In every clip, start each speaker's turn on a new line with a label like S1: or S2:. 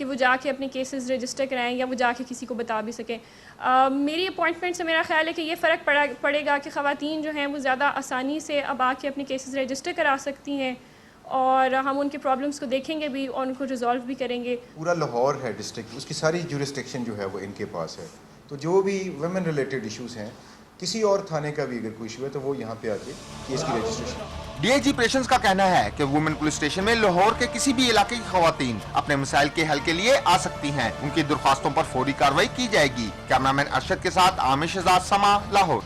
S1: वो जाके अपने केसेस रजिस्टर कराएं या वो जाके किसी को बता भी सकें। मेरी अपॉइंटमेंट से मेरा ख्याल है कि ये फ़र्क पड़ेगा कि ख़वातीन जो हैं वो ज़्यादा आसानी से अब आके अपने केसेस रजिस्टर करा सकती हैं और हम उनके प्रॉब्लम्स को देखेंगे भी और उनको रिजॉल्व भी करेंगे।
S2: पूरा लाहौर है डिस्ट्रिक्ट, उसकी सारी ज्यूरिस्डिक्शन जो है वो इनके पास है, तो जो भी वुमेन रिलेटेड इश्यूज़ हैं, किसी और थाने का भी अगर कोई इशू है तो वो यहाँ पे आके केस की रजिस्ट्रेशन।
S3: डीआईजी ऑपरेशंस का कहना है कि वुमेन पुलिस स्टेशन में लाहौर के किसी भी इलाके की खवातीन अपने मसाइल के हल के लिए आ सकती हैं। उनकी दरख्वास्तों पर फौरी कार्रवाई की जाएगी। कैमरामैन अरशद के साथ आमिर शहजाद, समा, लाहौर।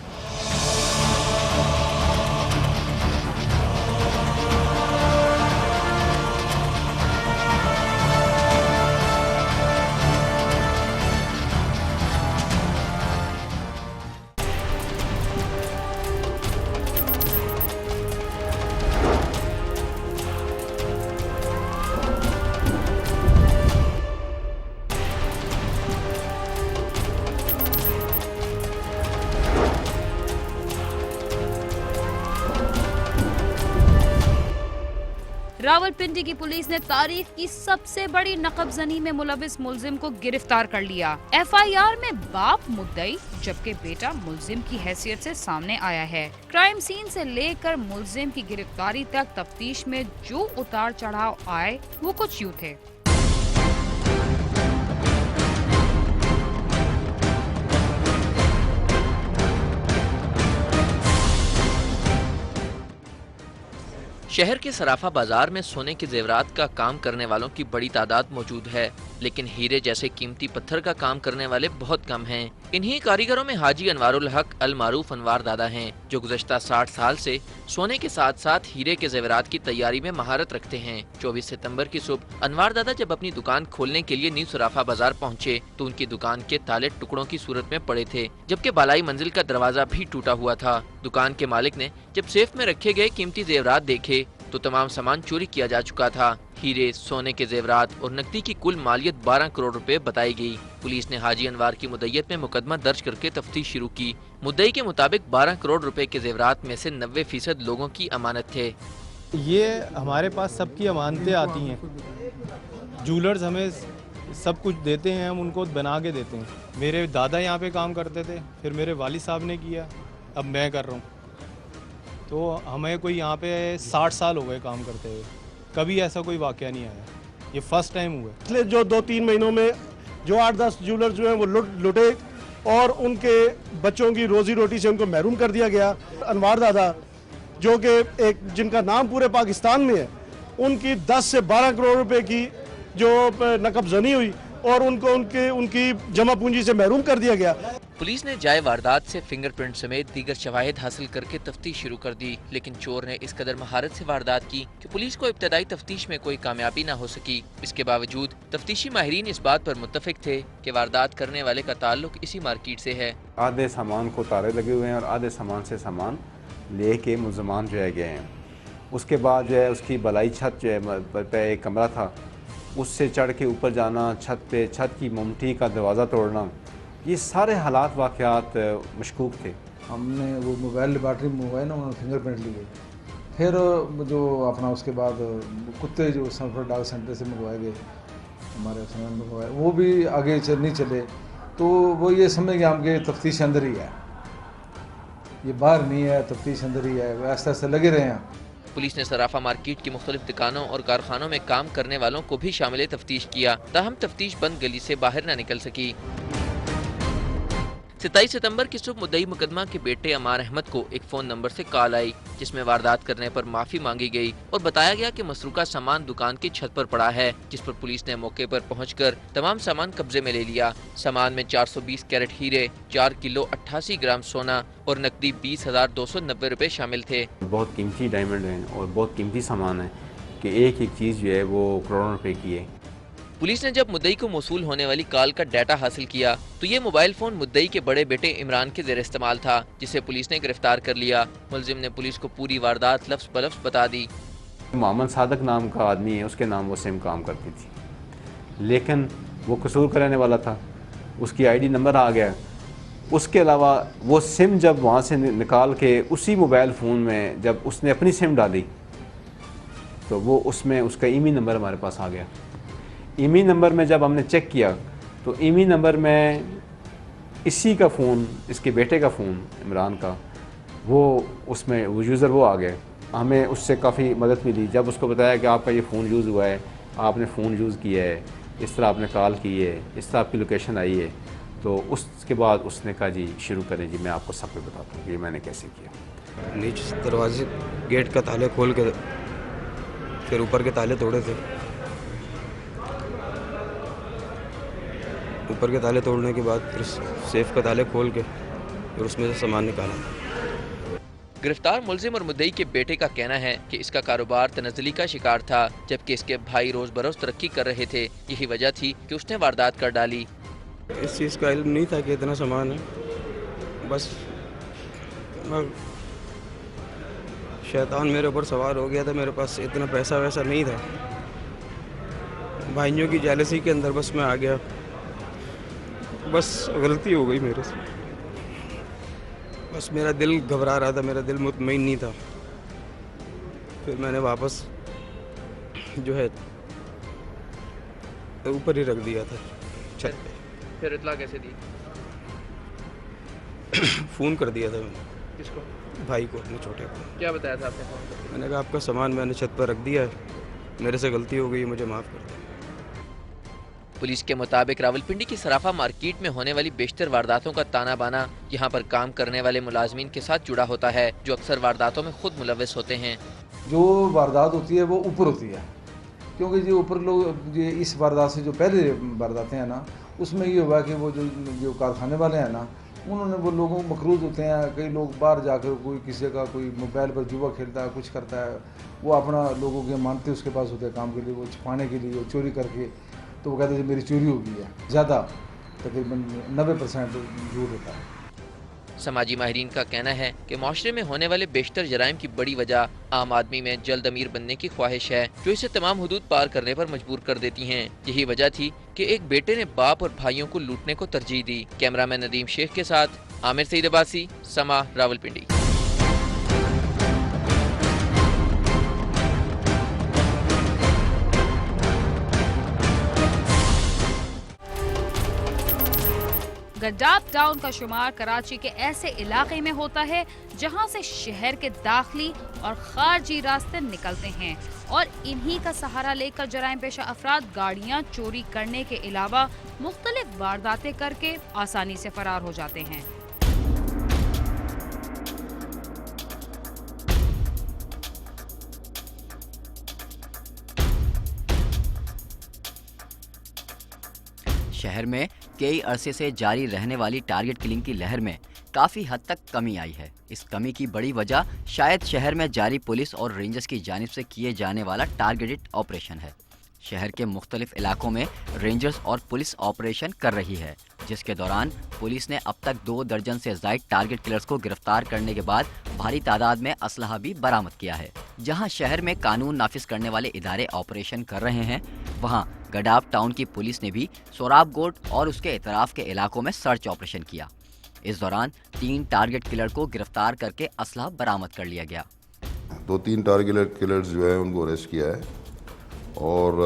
S4: रावलपिंडी की पुलिस ने तारीख की सबसे बड़ी नकबजनी में मुलविस मुलजिम को गिरफ्तार कर लिया। एफआईआर में बाप मुद्दई जबकि बेटा मुलजिम की हैसियत से सामने आया है। क्राइम सीन से लेकर मुलजिम की गिरफ्तारी तक तफ्तीश में जो उतार चढ़ाव आए वो कुछ यूं थे।
S5: शहर के सराफा बाजार में सोने के जेवरात का काम करने वालों की बड़ी तादाद मौजूद है, लेकिन हीरे जैसे कीमती पत्थर का काम करने वाले बहुत कम हैं। इन्हीं कारीगरों में हाजी अनवारुल हक अल मारूफ अनवार दादा हैं, जो गुज़श्ता 60 साल से सोने के साथ साथ हीरे के जेवरात की तैयारी में महारत रखते हैं। 24 सितंबर की सुबह अनवार दादा जब अपनी दुकान खोलने के लिए न्यू सराफा बाजार पहुंचे तो उनकी दुकान के ताले टुकड़ों की सूरत में पड़े थे, जबकि बालाई मंजिल का दरवाजा भी टूटा हुआ था। दुकान के मालिक ने जब सेफ में रखे गए कीमती जेवरात देखे तो तमाम सामान चोरी किया जा चुका था। हीरे, सोने के जेवरात और नकदी की कुल मालियत 12 करोड़ रुपए बताई गई। पुलिस ने हाजी अनवार की मुद्दईयत में मुकदमा दर्ज करके तफ्तीश शुरू की। मुद्दई के मुताबिक 12 करोड़ रुपए के जेवरात में से 90% लोगों की अमानत थे।
S6: ये हमारे पास सबकी अमानतें आती हैं, जूलर्स हमें सब कुछ देते हैं, हम उनको बना के देते हैं। मेरे दादा यहाँ पे काम करते थे, फिर मेरे वालिद साहब ने किया, अब मैं कर रहा हूँ। तो हमें कोई यहाँ पे 60 साल हो गए काम करते हुए, कभी ऐसा कोई वाक़या नहीं आया, ये फर्स्ट टाइम हुआ।
S7: इसलिए जो 2-3 महीनों में जो 8-10 जूलर जो हैं वो लुटे और उनके बच्चों की रोजी रोटी से उनको महरूम कर दिया गया। अनवार दादा जो कि एक जिनका नाम पूरे पाकिस्तान में है, उनकी 10 से 12 करोड़ रुपए की जो नकबजनी हुई और उनको उनकी जमा पूंजी से महरूम कर दिया गया।
S5: पुलिस ने जाए वारदात से फिंगरप्रिंट समेत दीगर शवाहिद हासिल करके तफ्तीश शुरू कर दी, लेकिन चोर ने इस कदर महारत से वारदात की कि पुलिस को इब्तदाई तफ्तीश में कोई कामयाबी न हो सकी। इसके बावजूद तफ्तीशी माहिरीन इस बात पर मुत्तफिक थे कि वारदात करने वाले का ताल्लुक इसी मार्केट से है।
S8: आधे सामान को तारे लगे हुए हैं और आधे सामान से सामान ले के मुलजमान जो है गए हैं। उसके बाद जो है उसकी बलाई छत जो है एक कमरा था, उससे चढ़ के ऊपर जाना, छत की ममटी का दरवाज़ा तोड़ना, ये सारे हालात वाक़यात मशकूक थे।
S9: हमने वो मोबाइल लेबॉर्ट्री मंगवाए ना, उन्होंने फिंगरप्रिंट लिए, फिर जो अपना उसके बाद कुत्ते जो सनफर डॉग सेंटर से मंगवाए गए, हमारे सामान मंगवाए, वो भी आगे नहीं चले, तो वो ये समझ गया हम कि तफ्तीश अंदर ही है, ये बाहर नहीं है, तफ्तीश अंदर ही है, ऐसे ऐसे लगे रहे हैं।
S5: पुलिस ने सराफा मार्केट की मुख्तलिफ दुकानों और कारखानों में काम करने वालों को भी शामिल तफ्तीश किया, ताहम तफ्तीश बंद गली से बाहर न निकल सकी। 27 सितंबर की सुबह मुद्दई मुकदमा के बेटे अमार अहमद को एक फ़ोन नंबर से कॉल आई, जिसमें वारदात करने पर माफ़ी मांगी गई और बताया गया कि मसरूका सामान दुकान की छत पर पड़ा है, जिस पर पुलिस ने मौके पर पहुंचकर तमाम सामान कब्जे में ले लिया। सामान में 420 कैरेट हीरे, 4 किलो 88 ग्राम सोना और नकदी 20,290 रुपए शामिल थे।
S8: बहुत कीमती डायमंड हैं और बहुत कीमती सामान है कि एक एक चीज़ जो है वो करोड़ों रुपए की है।
S5: पुलिस ने जब मुद्दई को मौसूल होने वाली कॉल का डाटा हासिल किया तो ये मोबाइल फोन मुद्दई के बड़े बेटे इमरान के ज़ेर इस्तेमाल था, जिसे पुलिस ने गिरफ्तार कर लिया। मुलजिम ने पुलिस को पूरी वारदात लफ्ज़ बलफ्ज़ बता दी।
S8: मोहम्मद सादक नाम का आदमी है, उसके नाम वो सिम काम करती थी, लेकिन वो कसूर कराने वाला था, उसकी आईडी नंबर आ गया। उसके अलावा वो सिम जब वहाँ से निकाल के उसी मोबाइल फ़ोन में जब उसने अपनी सिम डाली तो वो उसमें उसका ईमेल नंबर हमारे पास आ गया। ईमेल नंबर में जब हमने चेक किया तो ईमेल नंबर में इसी का फ़ोन, इसके बेटे का फ़ोन इमरान का, वो उसमें वो यूज़र वो आ गए। हमें उससे काफ़ी मदद मिली जब उसको बताया कि आपका ये फ़ोन यूज़ हुआ है, आपने फ़ोन यूज़ किया है, इस तरह आपने कॉल की है, इस तरह आपकी लोकेशन आई है। तो उसके बाद उसने कहा जी शुरू करें जी, मैं आपको सब कुछ बताता हूँ कि मैंने कैसे किया।
S10: नीचे दरवाजे गेट का ताले खोल के फिर ऊपर के ताले तोड़े थे। ऊपर के ताले तोड़ने के बाद फिर सेफ के ताले खोल के फिर उसमें से सामान निकाला।
S5: गिरफ्तार मुलजिम और मुद्दई के बेटे का कहना है कि इसका कारोबार तनज़्ज़ुली का शिकार था, जबकि इसके भाई रोज बरोज तरक्की कर रहे थे। यही वजह थी कि उसने वारदात कर डाली।
S10: इस चीज़ का इल्म नहीं था कि इतना सामान है, बस शैतान मेरे ऊपर सवार हो गया था। मेरे पास इतना पैसा वैसा नहीं था, भाइयों की जेलसी के अंदर बस मैं आ गया, बस गलती हो गई मेरे से। बस मेरा दिल घबरा रहा था, मेरा दिल मुतमईन नहीं था। फिर मैंने वापस जो है ऊपर ही रख दिया था छत पे।
S5: फिर इत्तला कैसे दी?
S10: फ़ोन कर दिया था मैंने।
S5: किसको?
S10: भाई को, अपने छोटे को।
S5: क्या बताया था आपने फ़ोन करके?
S10: मैंने कहा आपका सामान मैंने छत पर रख दिया है, मेरे से गलती हो गई, मुझे माफ़ कर दें।
S5: पुलिस के मुताबिक रावलपिंडी की सराफा मार्केट में होने वाली बेशतर वारदातों का ताना बाना यहाँ पर काम करने वाले मुलाजमीन के साथ जुड़ा होता है, जो अक्सर वारदातों में खुद मुलविस होते हैं।
S9: जो वारदात होती है वो ऊपर होती है, क्योंकि जो ऊपर लोग ये इस वारदात से जो पहले वारदातें हैं ना, उसमें ये हुआ कि वो जो कारखाने वाले हैं ना, उन्होंने वो लोगों को मकरूज होते हैं। कई लोग बाहर जाकर कोई किसी का कोई मोबाइल पर जुआ खेलता है, कुछ करता है, वो अपना लोगों के मानते उसके पास होते हैं काम के लिए, वो छुपाने के लिए, वो चोरी करके, तो वो कहते हैं मेरी चोरी हो गई है। ज़्यादा तकरीबन 90% झूठ होता है।
S5: समाजी माहिरीन का कहना है कि माशरे में होने वाले बेशतर जराइम की बड़ी वजह आम आदमी में जल्द अमीर बनने की ख्वाहिश है, जो इसे तमाम हुदूद पार करने पर मजबूर कर देती हैं। यही वजह थी कि एक बेटे ने बाप और भाइयों को लूटने को तरजीह दी। कैमरामैन नदीम शेख के साथ आमिर सईद अब्बासी, समा, रावलपिंडी।
S4: गडाफ टाउन का शुमार कराची के ऐसे इलाके में होता है जहां से शहर के दाखिली और खारजी रास्ते निकलते हैं, और इन्हीं का सहारा लेकर जराइम पेशा अफराद गाड़ियां चोरी करने के अलावा मुख्तलिफ वारदातें करके आसानी से फरार हो जाते हैं।
S11: शहर में कई अरसे से जारी रहने वाली टारगेट किलिंग की लहर में काफ़ी हद तक कमी आई है। इस कमी की बड़ी वजह शायद शहर में जारी पुलिस और रेंजर्स की जानिब से किए जाने वाला टारगेटेड ऑपरेशन है। शहर के मुख्तलिफ इलाकों में रेंजर्स और पुलिस ऑपरेशन कर रही है, जिसके दौरान पुलिस ने अब तक 2 दर्जन से ज़ायद टारगेट किलर्स को गिरफ्तार करने के बाद भारी तादाद में असलहा भी बरामद किया है। जहां शहर में कानून नाफिज करने वाले इदारे ऑपरेशन कर रहे हैं, वहां गडाफ टाउन की पुलिस ने भी सोराब गोट और उसके इतराफ के इलाकों में सर्च ऑपरेशन किया। इस दौरान 3 टारगेट किलर को गिरफ्तार करके असलहा बरामद कर लिया गया।
S12: 2-3 टारगेट किलर्स जो है उनको अरेस्ट किया है और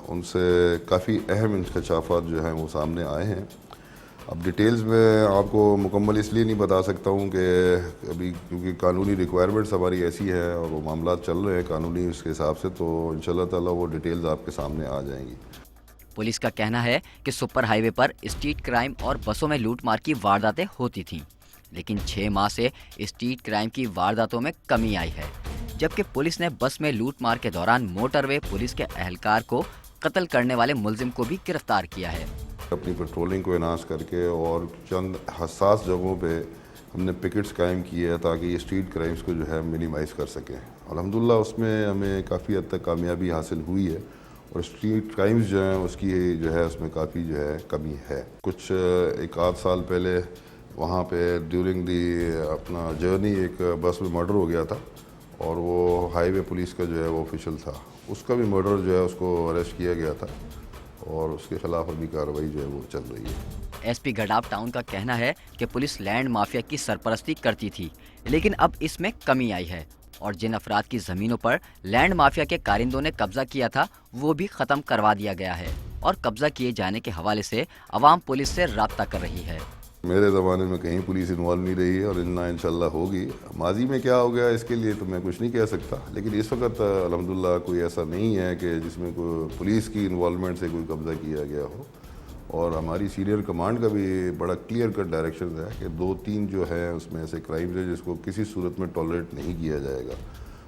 S12: उनसे काफ़ी अहम इंकशाफात जो हैं वो सामने आए हैं। अब डिटेल्स में आपको मुकम्मल इसलिए नहीं बता सकता हूँ कि अभी क्योंकि कानूनी रिक्वायरमेंट्स हमारी ऐसी है और वो मामला चल रहे हैं कानूनी उसके हिसाब से, तो इंशाल्लाह ताला वो डिटेल्स आपके सामने आ जाएंगी।
S11: पुलिस का कहना है कि सुपर हाईवे पर स्ट्रीट क्राइम और बसों में लूटमार की वारदातें होती थीं, लेकिन 6 माह से स्ट्रीट क्राइम की वारदातों में कमी आई है, जबकि पुलिस ने बस में लूटमार के दौरान मोटरवे पुलिस के एहलकार को कत्ल करने वाले मुलजिम को भी गिरफ्तार किया है।
S12: अपनी पेट्रोलिंग को एनहांस करके और चंद हसास जगहों पे हमने पिकेट्स कायम किए हैं ताकि ये स्ट्रीट क्राइम्स को जो है मिनिमाइज़ कर सकें। अल्हम्दुलिल्लाह उसमें हमें काफ़ी हद तक कामयाबी हासिल हुई है और स्ट्रीट क्राइम्स जो हैं उसकी जो है उसमें काफ़ी जो है कमी है। कुछ 1 आध साल पहले वहाँ पे ड्यूरिंग दी अपना जर्नी एक बस में मर्डर हो गया था और वो हाईवे पुलिस का जो है वो ऑफिशियल था, उसका भी मर्डर जो है उसको अरेस्ट किया गया था और उसके खिलाफ अभी कार्रवाई जो है वो चल रही है।
S11: एसपी गडाफ टाउन का कहना है कि पुलिस लैंड माफिया की सरपरस्ती करती थी, लेकिन अब इसमें कमी आई है और जिन अफराद की जमीनों पर लैंड माफिया के कारिंदों ने कब्जा किया था वो भी खत्म करवा दिया गया है और कब्जा किए जाने के हवाले से अवाम पुलिस से राब्ता कर रही है।
S12: मेरे ज़माने में कहीं पुलिस इन्वॉल्व नहीं रही है और इंशाल्लाह होगी। माजी में क्या हो गया इसके लिए तो मैं कुछ नहीं कह सकता, लेकिन इस वक्त अल्हम्दुलिल्लाह कोई ऐसा नहीं है कि जिसमें कोई पुलिस की इन्वॉल्वमेंट से कोई कब्ज़ा किया गया हो। और हमारी सीनियर कमांड का भी बड़ा क्लियर कट डायरेक्शन है कि 2-3 जो है उसमें ऐसे क्राइम्स है जिसको किसी सूरत में टॉलरेट नहीं किया जाएगा।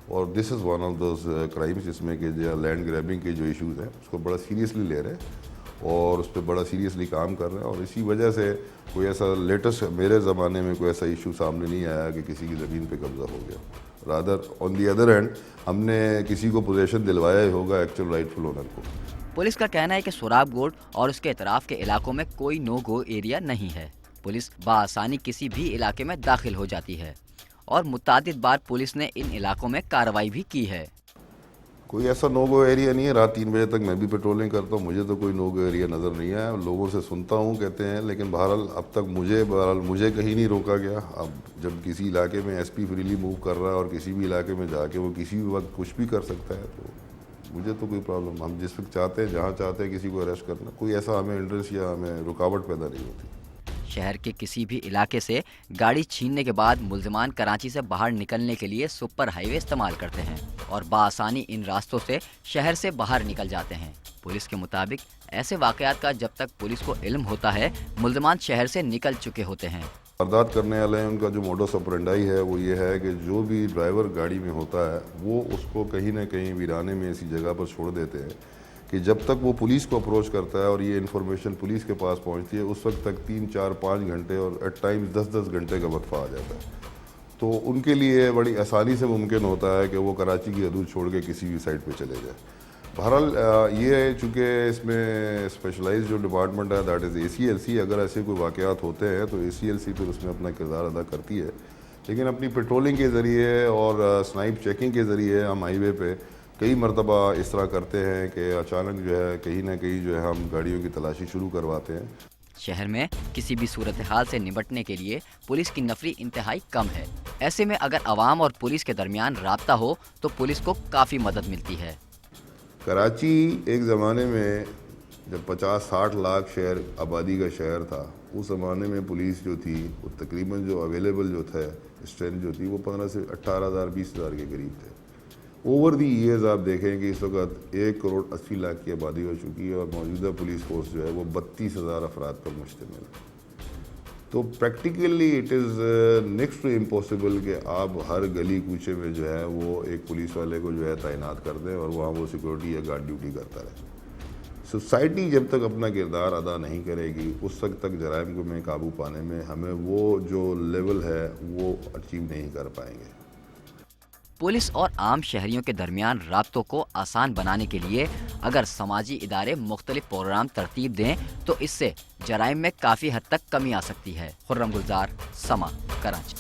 S12: और this is one of those crimes जिसमें कि जो लैंड ग्रैबिंग के जो इश्यूज़ हैं उसको बड़ा सीरियसली ले रहे हैं और उस पर बड़ा सीरियसली काम कर रहे हैं। और इसी वजह से कोई ऐसा लेटेस्ट मेरे ज़माने में कोई ऐसा इशू सामने नहीं आया कि किसी की ज़मीन पे कब्ज़ा हो गया। Rather on the other hand हमने किसी को पोजेशन दिलवाया ही होगा एक्चुअल राइटफुल ओनर को।
S11: पुलिस का कहना है कि सोराब गोड और उसके इतराफ के इलाकों में कोई नो गो एरिया नहीं है। पुलिस बाआसानी किसी भी इलाके में दाखिल हो जाती है और मुतादिद बार पुलिस ने इन इलाकों में कार्रवाई भी की है।
S12: कोई ऐसा नो गो एरिया नहीं है। रात 3 बजे तक मैं भी पेट्रोलिंग करता हूँ, मुझे तो कोई नो गो एरिया नज़र नहीं आया। लोगों से सुनता हूँ कहते हैं, लेकिन बहरहाल अब तक मुझे कहीं नहीं रोका गया। अब जब किसी इलाके में एसपी फ्रीली मूव कर रहा है और किसी भी इलाके में जाके वो किसी भी वक्त कुछ भी कर सकता है, तो मुझे तो कोई प्रॉब्लम, हम जिस वक्त चाहते हैं जहाँ चाहते हैं किसी को अरेस्ट करना, कोई ऐसा हमें इंटरेस्ट या हमें रुकावट पैदा नहीं होती।
S11: शहर के किसी भी इलाके से गाड़ी छीनने के बाद मुल्जिमान कराची से बाहर निकलने के लिए सुपर हाईवे इस्तेमाल करते हैं और बाआसानी इन रास्तों से शहर से बाहर निकल जाते हैं। पुलिस के मुताबिक ऐसे वाकयात का जब तक पुलिस को इल्म होता है मुल्जिमान शहर से निकल चुके होते हैं।
S12: वारदात करने वाले हैं उनका जो मोडस ऑपरेंडाई है वो ये है कि जो भी ड्राइवर गाड़ी में होता है वो उसको कहीं ना कहीं वीराने में ऐसी जगह पर छोड़ देते हैं कि जब तक वो पुलिस को अप्रोच करता है और ये इन्फॉर्मेशन पुलिस के पास पहुंचती है उस वक्त तक 3, 4, 5 घंटे और एट टाइम्स 10-10 घंटे का वक्फा आ जाता है। तो उनके लिए बड़ी आसानी से मुमकिन होता है कि वो कराची की हदूद छोड़ के किसी भी साइड पे चले जाए। बहरहाल ये चूँकि इसमें स्पेशलाइज जो डिपार्टमेंट है दैट इज़ ACLC, अगर ऐसे कोई वाक़यात होते हैं तो ACLC फिर उसमें अपना किरदार अदा करती है। लेकिन अपनी पेट्रोलिंग के ज़रिए और स्नाइप चेकिंग के ज़रिए हम हाईवे पे कई मरतबा इस तरह करते हैं कि अचानक जो है कहीं ना कहीं जो है हम गाड़ियों की तलाशी शुरू करवाते हैं।
S11: शहर में किसी भी सूरत हाल से निपटने के लिए पुलिस की नफरी इंतहाई कम है। ऐसे में अगर आवाम और पुलिस के दरमियान राब्ता हो तो पुलिस को काफ़ी मदद मिलती है।
S12: कराची एक ज़माने में जब 50-60 लाख शहर आबादी का शहर था, उस ज़माने में पुलिस जो थी वो तकरीबन जो अवेलेबल जो था स्ट्रेंथ जो थी वो 15 से 18,000 20,000 के करीब थे। ओवर दी ईयर्स आप देखें कि इस वक्त 1,80,00,000 की आबादी हो चुकी है और मौजूदा पुलिस फोर्स जो है वो 32,000 अफराद पर मुश्तमिल है। तो practically it is next to impossible कि आप हर गली कूचे में जो है वो एक पुलिस वाले को जो है तैनात कर दें और वहाँ वो सिक्योरिटी या गार्ड ड्यूटी करता रहे। सोसाइटी जब तक अपना किरदार अदा नहीं करेगी उस वक्त तक जराइम को में काबू पाने में हमें वो जो लेवल है वो अचीव नहीं कर पाएंगे।
S11: पुलिस और आम शहरियों के दरमियान राब्तों को आसान बनाने के लिए अगर समाजी इदारे मुख्तलिफ प्रोग्राम तरतीब दें तो इससे जराइम में काफ़ी हद तक कमी आ सकती है। खुर्रम गुलजार, समा, कराची।